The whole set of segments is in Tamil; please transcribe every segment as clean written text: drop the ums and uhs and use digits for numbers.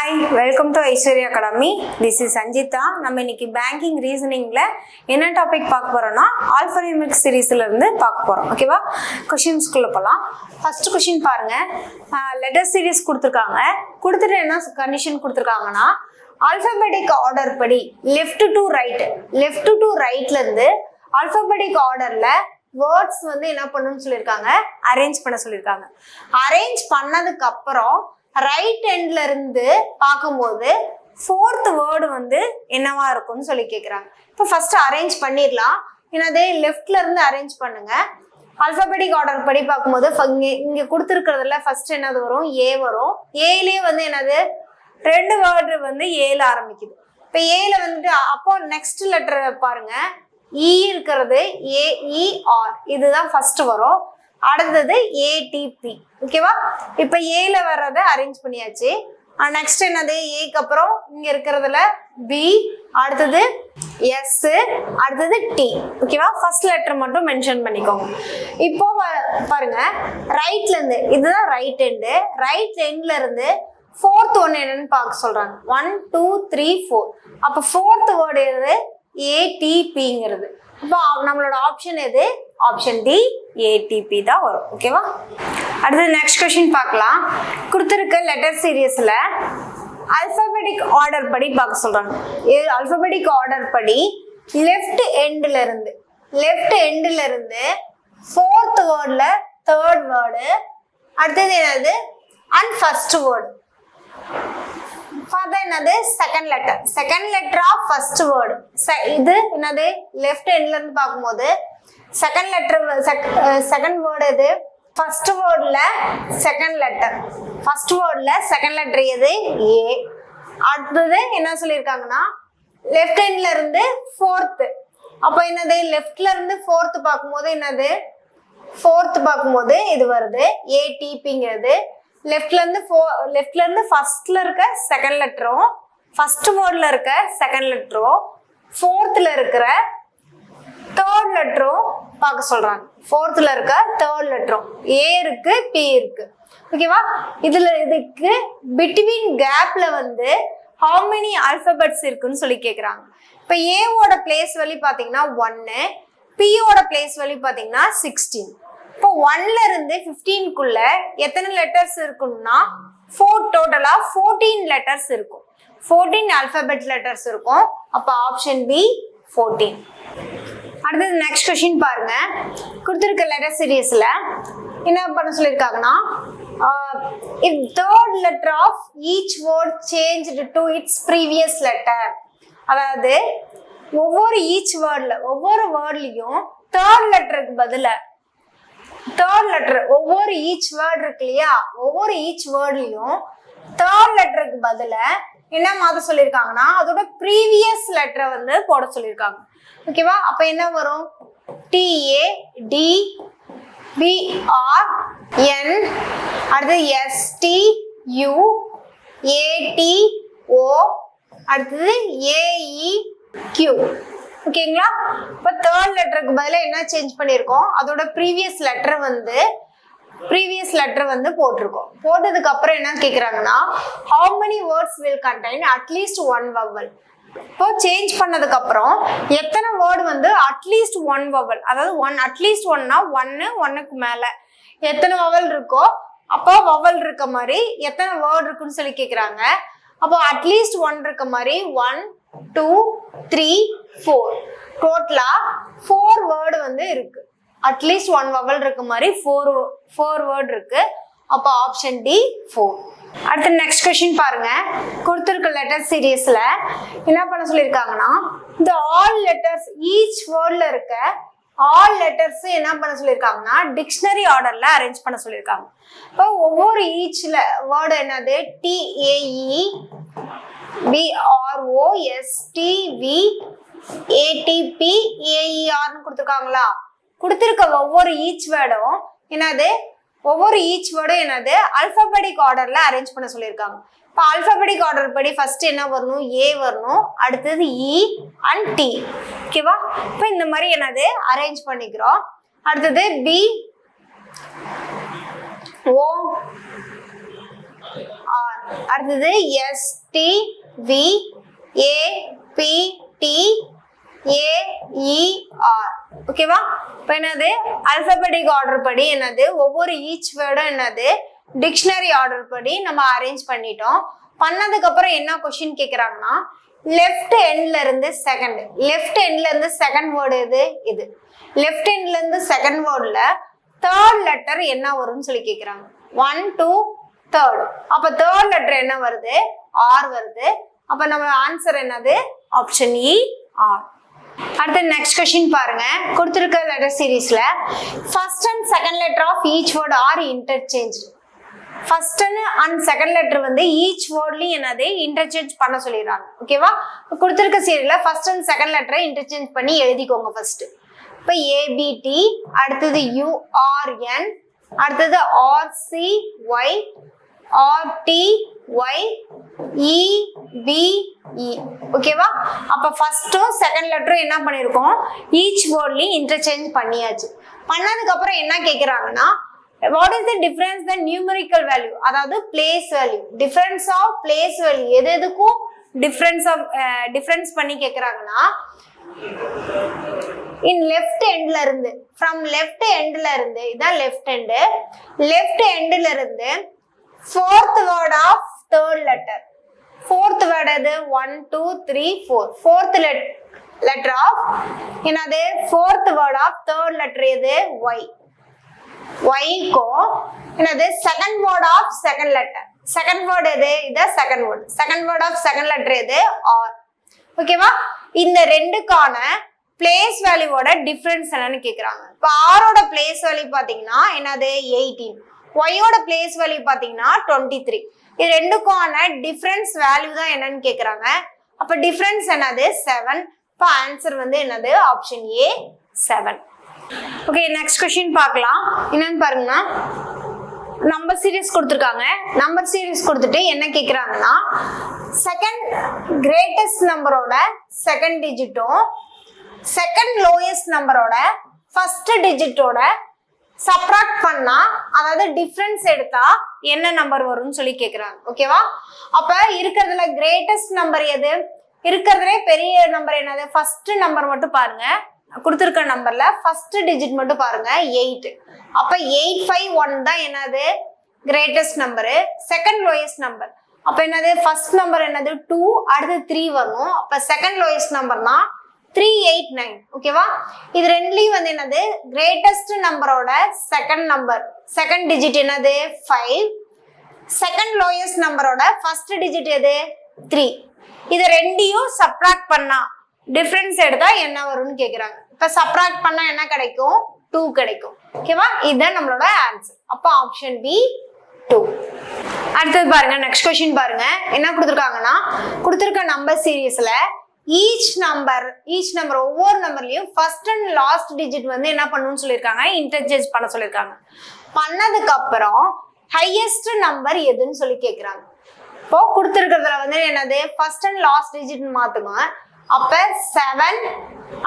Hi, welcome to Aishwarya Academy. This is Sanjita. நம்ம இன்னைக்கு பேங்கிங் ரீசனிங்ல என்ன டாபிக் பார்க்க போறோம்னா ஆல்ஃபபெடிக் சீரிஸ்ல இருந்து பார்க்க போறோம். ஓகேவா? क्वेश्चंसக்குள்ள போலாம். ஃபர்ஸ்ட் क्वेश्चन பாருங்க. லெட்டர் சீரிஸ் கொடுத்திருக்காங்க. கொடுத்துட்டு என்ன கண்டிஷன் கொடுத்திருக்காங்கன்னா ஆல்ஃபபெடிக் ஆர்டர் படி லெஃப்ட் டு ரைட்ல இருந்து ஆல்ஃபபெடிக் ஆர்டர்ல வேர்ட்ஸ் வந்து என்ன பண்ணணும்னு சொல்லியிருக்காங்க, அரேஞ்ச் பண்ண சொல்லியிருக்காங்க. அரேஞ்ச் பண்ணதுக்கு அப்புறம் ரைட் எண்ட்ல இருந்து பார்க்கும்போது ஃபோர்த் வேர்டு வந்து என்னவா இருக்கும்னு சொல்லி கேட்குறாங்க. இப்போ ஃபர்ஸ்ட் அரேஞ்ச் பண்ணிடலாம். என்னது லெஃப்ட்ல இருந்து அரேஞ்ச் பண்ணுங்க. ஆல்ஃபபெடிக் ஆர்டர் படி பார்க்கும்போது இங்க கொடுத்துருக்கிறதுல ஃபர்ஸ்ட் என்னது வரும், ஏ வரும். ஏலயே வந்து என்னது ரெண்டு வேர்டு வந்து ஏல ஆரம்பிக்குது. இப்போ ஏல வந்துட்டு அப்போ நெக்ஸ்ட் லெட்டர் பாருங்க, இ இருக்கிறது ஏஇஆர், இதுதான் ஃபர்ஸ்ட் வரும். அடுத்தது ஏடிபி. ஓகேவா? இப்போ ஏல வர்றதை அரேஞ்ச் பண்ணியாச்சு. நெக்ஸ்ட் என்னது, ஏக்கு அப்புறம் இங்க இருக்கிறதுல பி, அடுத்தது எஸ், அடுத்தது டி. ஓகேவா? ஃபர்ஸ்ட் லெட்டர் மட்டும் மென்ஷன் பண்ணிக்கோங்க. இப்போ பாருங்க, ரைட்ல இருந்து இதுதான் ரைட் எண்ட்ல இருந்து ஃபோர்த் ஒன் என்னன்னு பார்க்க சொல்றாங்க. 1 2 3 4. அப்போ ஃபோர்த் வேர்டு எது, ஏடிபிங்கிறது. அப்போ நம்மளோட ஆப்ஷன் எது, ஆப்ஷன் டி, ஏடிபி தான் வரும். ஓகேவா? அடுத்து நெக்ஸ்ட் கொஸ்டின் பார்க்கலாம். கொடுத்துருக்க லெட்டர் சீரியஸ்ல ஆல்பபெடிக் ஆர்டர் படி பார்க்க சொல்றாங்க. ஆல்பபெடிக் ஆர்டர் படி லெஃப்ட் எண்ட்ல இருந்து ஃபோர்த் வேர்ட்ல தேர்ட் வேர்டு, அடுத்தது என்னது அண்ட் ஃபர்ஸ்ட் வேர்டு. என்னது second letter of first word. இது என்னது லெஃப்ட் எண்ட்ல இருந்து பார்க்கும்போது செகண்ட் வேர்டு எது, ஃபர்ஸ்ட் வேர்ட்ல செகண்ட் லெட்டர் எது, ஏ. அடுத்தது என்ன சொல்லியிருக்காங்கன்னா லெஃப்ட் எண்ட்ல இருந்து ஃபோர்த். அப்போ என்னது லெஃப்ட்ல இருந்து ஃபோர்த் பார்க்கும்போது இது வருது ஏடிபிங்கிறது. லெஃப்ட்ல இருந்து ஃபர்ஸ்ட்ல இருக்க செகண்ட் லெட்டரும் ஃபர்ஸ்ட் வேர்ட்ல இருக்க செகண்ட் லெட்டரும் ஃபோர்த்ல இருக்கிற தேர்ட் லெட்டரும் பார்க்க சொல்றாங்க. ஃபோர்த்ல இருக்க தேர்ட் லெட்டரும் ஏ இருக்கு, பி இருக்கு. ஓகேவா? இதுக்கு பிட்வீன் கேப்ல வந்து how many alphabets இருக்குன்னு சொல்லி கேக்குறாங்க. இப்போ ஏவோட பிளேஸ் வேல்யூ பாத்தீங்கன்னா 1, பியோட பிளேஸ் வேல்யூ பாத்தீங்கன்னா 16. இப்போ 1ல இருந்து 15க்குள்ள எத்தனை லெட்டர்ஸ் இருக்கும்னா டோட்டலா 14 லெட்டர்ஸ் இருக்கும். 14 ஆல்பபெட் லெட்டர்ஸ் இருக்கும். அப்ப ஆப்ஷன் பி 14. அடுத்தது நெக்ஸ்ட் क्वेश्चन பாருங்க. கொடுத்திருக்க லெட்டர் சீரிஸ்ல என்ன பண்ண சொல்லிருக்காங்கன்னா if third letter of each word changed to its previous letter, அதாவது ஒவ்வொரு வேர்ட்லயும் தேர்ட் லெட்டருக்கு பதிலா தேர்ட் லெட்டர் ஒவ்வொரு ஈச் வேர்ட் இருக்கு இல்லையா, ஒவ்வொரு ஈச் வேர்ட்லயும் தேர்ட் லெட்டருக்கு பதிலா என்ன மாத்த சொல்லியிருக்காங்கன்னா அதோட ப்ரீவியஸ் லெட்டரை வந்து போட சொல்லியிருக்காங்க. ஓகேவா? அப்ப என்ன வரும், டிஏ டி பிஆர் என், அடுத்து எஸ்டி யூ ஏடி ஓ, அடுத்தது ஏஇ கியூ. ஓகேங்களா? இப்போ தேர்ட் லெட்டருக்கு பதிலாக என்ன சேஞ்ச் பண்ணியிருக்கோம், அதோட ப்ரீவியஸ் லெட்டர் வந்து போட்டிருக்கோம். போட்டதுக்கு அப்புறம் என்ன கேட்குறாங்கன்னா how many words will contain at least one vowel. இப்போ சேஞ்ச் பண்ணதுக்கு அப்புறம் எத்தனை வேர்டு வந்து அட்லீஸ்ட் ஒன் வவல், அதாவது அட்லீஸ்ட் ஒன்னா ஒன்னுக்கு மேல எத்தனை வவல் இருக்கோ அப்போ வவல் இருக்க மாதிரி எத்தனை வேர்டு இருக்குன்னு சொல்லி கேட்குறாங்க. அப்போ அட்லீஸ்ட் 1 இருக்க மாதிரி 1 2 3 4 டோட்டலா 4 வேர்டு வந்து இருக்கு. அட்லீஸ்ட் 1 வவல் இருக்க மாதிரி 4 வேர்டு இருக்கு. அப்போ ஆப்ஷன் டி 4. அடுத்து நெக்ஸ்ட் क्वेश्चन பாருங்க. கொடுத்திருக்க லெட்டர் சீரிஸ்ல என்ன பண்ண சொல்லியிருக்காங்கன்னா இந்த ஆல் லெட்டர்ஸ் ஈச் வேர்ட்ல இருக்க ஆல் லெட்டர்ஸ் என்ன பண்ண சொல்லியிருக்காங்கன்னா டிக்ஷனரி ஆர்டர்ல அரேஞ்ச் பண்ண சொல்லியிருக்காங்க. இப்போ ஒவ்வொரு ஈச்ல வேர்டு என்னது, டிஏஇ பிஆர்ஓஎஸ்டிவி ஏடிபி ஏஇஆர்னு கொடுத்துருக்காங்களா. கொடுத்திருக்க ஒவ்வொரு ஈச் வேர்டும் என்னது ஆல்பபெடிக் ஆர்டர்ல அரேஞ்ச் பண்ண சொல்லியிருக்காங்க. இப்போ ஆல்பபெடிக் ஆர்டர் படி ஃபர்ஸ்ட் என்ன வரணும், ஏ வரணும், அடுத்தது இ அண்ட் டி. ஓகேவா? இப்போ இந்த மாதிரி என்னது அரேஞ்ச் பண்ணிக்கிறோம். அடுத்தது பி ஓ ஆர் அடுத்தது STVAPTAER. ஓகேவா? இப்போ என்னது அல்பபெட்டிக் ஆர்டர் படி என்னது ஒவ்வொரு ஈச் வேர்டும் என்னது டிக்ஷனரி ஆர்டர் படி நம்ம அரேஞ்ச் பண்ணிட்டோம். பண்ணதுக்கு அப்புறம் என்ன கொஸ்டின் கேக்குறாங்கன்னா லெஃப்ட் எண்ட்ல இருந்து செகண்ட் வேர்டு இது லெஃப்ட் எண்ட்ல இருந்து செகண்ட் வேர்ட்ல தேர்ட் லெட்டர் என்ன வரும்னு சொல்லி கேக்குறாங்க. 1 2 3. அப்ப தேர்ட் லெட்டர் என்ன வருது? ஆர் வருது. அப்ப நம்ம ஆன்சர் என்னது? Option E R. அடுத்து நெக்ஸ்ட் क्वेश्चन பாருங்க. கொடுத்திருக்க லெட்டர் சீரிஸ்ல first and second letter of each word are interchange. First and second letter வந்து ஈச் வேர்ட்லயும் என்னது இன்டர்சேஞ்ச் பண்ண சொல்லிடுறாங்க. ஓகேவா? கொடுத்திருக்க சீரியல்ல ஃபர்ஸ்ட் அண்ட் செகண்ட் லெட்டரை இன்டர்சேஞ்ச் பண்ணி எழுதிக்கோங்க ஃபர்ஸ்ட். இப்போ ஏபிடி, அடுத்தது யூஆர்என், அடுத்தது ஆர்சிஒய், ஆர்டிஒய், இபிஇ. ஓகேவா? அப்ப ஃபர்ஸ்டும் செகண்ட் லெட்டரும் என்ன பண்ணிருக்கோம்? ஈச் வேர்ட்லயும் இன்டர்சேஞ்ச் பண்ணியாச்சு. பண்ணதுக்கு அப்புறம் என்ன கேக்குறாங்கன்னா what is the difference the numerical value, அதாவது place value, difference of place value எதுக்கும் டிஃபரன்ஸ் பண்ணி கேக்குறாங்கன்னா இன் லெஃப்ட் எண்ட்ல இருந்து ஃப்ரம் லெஃப்ட் எண்ட்ல இருந்து இதான் லெஃப்ட் எண்ட்ல இருந்து fourth word of third letter. Fourth word எது? 1 2 3 4. Fourth letter of என்னது? Fourth word of third letter எது? Y. Y को என்னது? Second word of second letter. Second word எது? இது second word. Second word of second letter எது? R. ஓகேவா? இந்த ரெண்டுக்கான பிளேஸ் வேல்யூவோட டிஃபரன்ஸ் என்னன்னு கேக்குறாங்க. இப்போ R ஓட பிளேஸ் வேல்யூ பாத்தீங்கன்னா என்னது? 18. Y ஓட பிளேஸ் வேல்யூ பாத்தீங்கன்னா 23. இது ரெண்டுக்கான டிஃபரன்ஸ் வேல்யூ தான் என்னன்னு கேக்குறாங்க. அப்ப டிஃபரன்ஸ் என்னது? 7. இப்போ ஆன்சர் வந்து என்னது? Option A 7. Okay, next question பார்க்கலாம். என்னன்னு பாருங்கன்னா நம்பர் சீரிஸ் கொடுத்திருக்காங்க. நம்பர் சீரிஸ் கொடுத்துட்டு என்ன கேக்குறாங்கன்னா செகண்ட் கிரேட்டஸ்ட் நம்பரோட செகண்ட் டிஜிட்டும் செகண்ட் லோயஸ்ட் நம்பரோட ஃபர்ஸ்ட் டிஜிட்டோட சப்ராக்ட் பண்ணா, அதாவது டிஃபரன்ஸ் எடுத்தா என்ன நம்பர் வரும்னு சொல்லி கேக்குறாங்க. ஓகேவா? அப்ப இருக்கிறதுல கிரேட்டஸ்ட் நம்பர் எது? இருக்கிறதுலே பெரிய நம்பர் என்னது? ஃபர்ஸ்ட் நம்பர் மட்டும் பாருங்க. கொடுத்திருக்க நம்பர்ல ஃபர்ஸ்ட் டிஜிட் மட்டும் பாருங்க 8. அப்ப 851 தான் என்னது? Greatest number. Second lowest number அப்ப என்னது? ஃபர்ஸ்ட் நம்பர் என்னது? 2, அடுத்து 3 வரணும். அப்ப செகண்ட் லோயஸ்ட் நம்பர்னா 389. ஓகேவா? இது ரெண்டுலயும் வந்து என்னது? கிரேட்டஸ்ட் நம்பரோட செகண்ட் டிஜிட் என்னது? 5. செகண்ட் லோயஸ்ட் நம்பரோட ஃபர்ஸ்ட் டிஜிட் எது? 3. இது ரெண்டையும் சப்ராக்ட் பண்ணா டிஃபரன்ஸ் எடுத்தா என்ன வரும்னு கேக்குறாங்க. இப்ப சப்ராக்ட் பண்ணா என்ன கிடைக்கும்? 2 கிடைக்கும். ஓகேவா? இதுதான் நம்மளோட ஆன்சர். அப்ப ஆப்ஷன் பி 2. அடுத்தது பாருங்க, நெக்ஸ்ட் क्वेश्चन பாருங்க. என்ன கொடுத்திருக்காங்கன்னா கொடுத்திருக்க நம்பர் சீரிஸ்ல ஈச் நம்பர் ஒவ்வொரு நம்பர்லயும் ஃபர்ஸ்ட் அண்ட் லாஸ்ட் டிஜிட் வந்து என்ன பண்ணணும்னு சொல்லியிருக்காங்க? இன்டர்சேஞ்ச் பண்ண சொல்லியிருக்காங்க. பண்ணதுக்கு அப்புறம் ஹையஸ்ட் நம்பர் எதுன்னு சொல்லி கேக்குறாங்க. இப்போ கொடுத்திருக்கிறதுல வந்து என்னது? ஃபர்ஸ்ட் அண்ட் லாஸ்ட் டிஜிட் மாத்துங்க. அப்ப 7,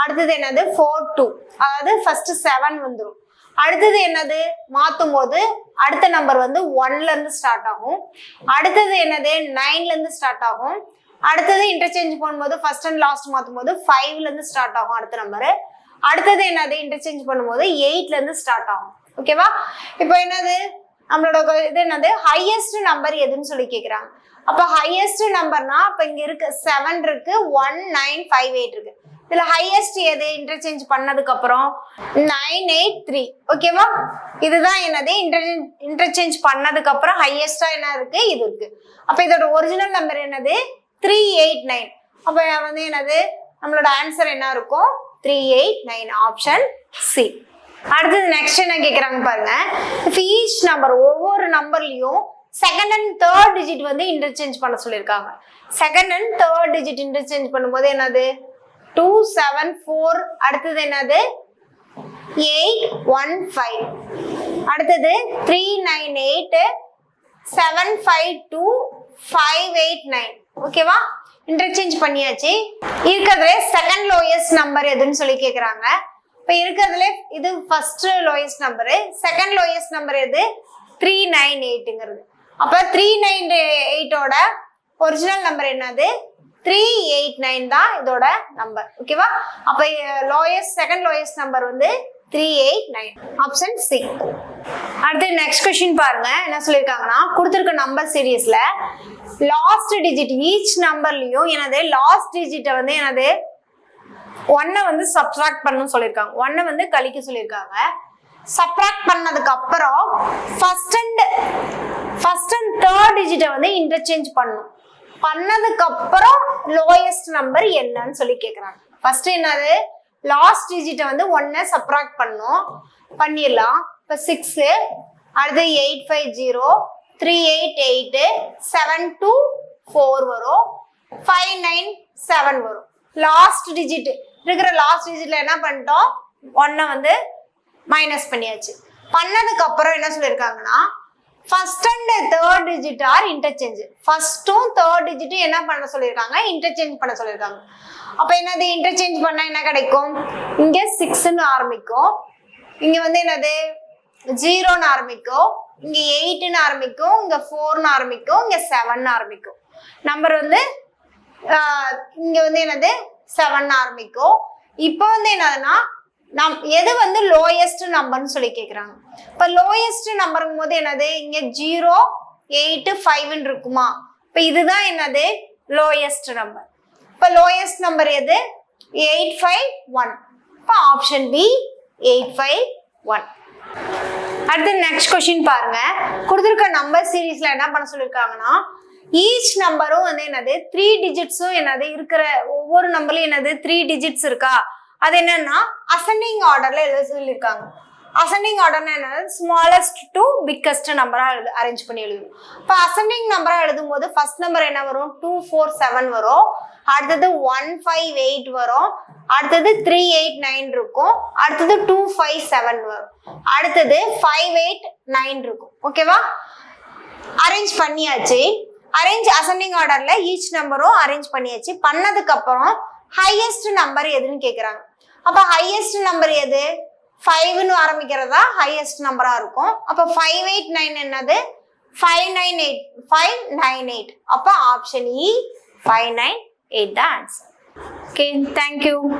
அடுத்தது என்னது? 4 2, அதாவது ஃபர்ஸ்ட் 7 வந்துடும். அடுத்தது என்னது? மாத்தும் போது அடுத்த நம்பர் வந்து 1ல இருந்து ஸ்டார்ட் ஆகும். அடுத்தது என்னது? 9ல இருந்து ஸ்டார்ட் ஆகும். அடுத்தது இன்டர்சேஞ்ச் பண்ணும்போது ஃபர்ஸ்ட் அண்ட் லாஸ்ட் மாத்தும் போது 5ல இருந்து ஸ்டார்ட் ஆகும் அடுத்த நம்பர். அடுத்தது என்னது? இன்டர்சேஞ்ச் பண்ணும்போது 8ல இருந்து ஸ்டார்ட் ஆகும். ஓகேவா? இப்போ என்னது? நம்மளோட இது என்னது? ஹையஸ்ட் நம்பர் எதுன்னு சொல்லி கேக்குறாங்க. அப்ப ஹையஸ்ட் நம்பர்னா இப்ப இங்க இருக்கு 7 இருக்கு, 1958 இருக்கு. இதுல ஹையஸ்ட் எது? இன்டர்சேஞ்ச் பண்ணதுக்கு அப்புறம் 983. ஓகேவா? இதுதான் என்னது? இன்டர்சேஞ்ச் பண்ணதுக்கு அப்புறம் ஹையஸ்டா என்ன இருக்கு? இது இருக்கு. அப்ப இதோட ஒரிஜினல் நம்பர் என்னது? 389. அப்ப வந்து என்னது? நம்மளோட ஆன்சர் என்ன இருக்கும்? 389. Option C. அடுத்தது நெக்ஸ்ட் என்ன கேக்குறாங்க பாருங்க. if each நம்பர் ஒவ்வொரு நம்பர்லயும் செகண்ட் அண்ட் தேர்ட் டிஜிட் வந்து இன்டர்சேஞ்ச் பண்ண சொல்லியிருக்காங்க. Second and third digit interchange பண்ணும்போது என்னது? 274. அடுத்தது என்னது? 815. அடுத்தது 398, 752, 589. ஓகேவா? இன்டர்சேஞ்ச் பண்ணியாச்சு. இருக்கிறதுல செகண்ட் லோயஸ்ட் நம்பர் எதுன்னு சொல்லி கேக்குறாங்க. இப்ப இருக்கிறதுல இது first lowest number. Second lowest number எது? 398ங்கிறது. அப்போ 398ஓட ஒரிஜினல் நம்பர் என்னது 389 தான் இதோட நம்பர். ஓகேவா? அப்போ செகண்ட் லோயஸ்ட் நம்பர் வந்து 389. Option C. அடுத்து நெக்ஸ்ட் கொஸ்டின் பாருங்க. என்ன சொல்லியிருக்காங்கன்னா, கொடுத்துருக்க நம்பர் சீரீஸ்ல லாஸ்ட் டிஜிட் ஈச் நம்பர்லயும் என்னது லாஸ்ட் டிஜிட்டை வந்து என்னது 1 வந்து சப்ட்ராக்ட் பண்ணணும்னு சொல்லியிருக்காங்க. 1 வந்து கழிக்க சொல்லியிருக்காங்க. சப்ட்ராக்ட் பண்ணதுக்கு அப்புறம் ஃபர்ஸ்ட் அண்ட் தேர்ட் டிஜிட்டை வந்து இன்டர்சேஞ்ச் பண்ணணும். பண்ணதுக்கு அப்புறம் லோயஸ்ட் நம்பர் என்னன்னு சொல்லி கேக்குறாங்க. ஃபர்ஸ்ட் என்னது லாஸ்ட் டிஜிட்டை வந்து 1 சப்ட்ராக்ட் பண்ணணும். பண்ணிடலாம். இப்போ 6, அடுத்து 850, 388, 724 வரும், 597 வரும். லாஸ்ட் டிஜிட் இருக்கிற லாஸ்ட் டிஜிட்ல என்ன பண்ணிட்டோம் 1 வந்து மைனஸ் பண்ணியாச்சு. பண்ணதுக்கு அப்புறம் என்ன சொல்லியிருக்காங்கன்னா first and third digit are interchange. ஃபர்ஸ்ட்டும் தேர்ட் டிஜிட்டும் என்ன பண்ண சொல்லியிருக்காங்க இன்டர்சேஞ்ச் பண்ண சொல்லியிருக்காங்க. அப்போ என்னது இன்டர்சேஞ்ச் பண்ணா என்ன கிடைக்கும்? இங்க 6ன்னு ஆரம்பிக்கும், இங்க வந்து என்னது 0ன்னு ஆரம்பிக்கும், இங்க 8ன்னு ஆரம்பிக்கும், இங்க 4ன்னு ஆரம்பிக்கும், இங்க 7ன்னு ஆரம்பிக்கும். நம்பர் வந்து இங்க வந்து என்னது 7ன்னு ஆரம்பிக்கும். இப்போ வந்து என்னதுன்னா எது வந்து லோயஸ்ட் நம்பர்னு சொல்லி கேக்குறாங்க. இப்ப லோயஸ்ட் நம்பருங்கும் போது என்னது இங்க 0, 8, 5 இருக்குமா? இப்ப இதுதான் என்னது லோயஸ்ட் நம்பர். இப்ப லோயஸ்ட் நம்பர் எது 851. இப்ப ஆப்ஷன் பி 851. அடுத்து நெக்ஸ்ட் கொஸ்டின் பாருங்க. கொடுத்திருக்க நம்பர் சீரீஸ்ல என்ன பண்ண சொல்லிருக்காங்கன்னா ஈச் நம்பரும் வந்து என்னது 3 டிஜிட்ஸும் என்னது இருக்கிற ஒவ்வொரு நம்பர்லயும் என்னது 3 டிஜிட்ஸ் இருக்கா? அது என்னன்னா அசெண்டிங் ஆர்டர்ல எழுத சொல்லியிருக்காங்க. அசெண்டிங் ஆர்டர்னா என்னது ஸ்மாலஸ்ட் டு பிக்கஸ்ட் நம்பரா அரேஞ்ச் பண்ணி எழுதணும். இப்போ அசெண்டிங் நம்பரா எழுதும் போது ஃபர்ஸ்ட் நம்பர் என்ன வரும் 247 வரும், அடுத்தது 158 வரும், அடுத்தது 389 இருக்கும், அடுத்தது 257 வரும், அடுத்தது 589 இருக்கும். ஓகேவா? அரேஞ்ச் பண்ணியாச்சு. அரேஞ்ச் அசெண்டிங் ஆர்டர்ல ஈச் நம்பரும் அரேஞ்ச் பண்ணியாச்சு. பண்ணதுக்கு அப்புறம் ஹையஸ்ட் நம்பர் எதுன்னு கேக்குறாங்க. அப்ப ஹையஸ்ட் நம்பர் எது 5ன்னு ஆரம்பிக்கிறதா ஹையஸ்ட் நம்பரா இருக்கும். அப்ப 589 என்னது 598. அப்ப ஆப்ஷன் இ 598 தான் ஆன்சர். Okay, thank you.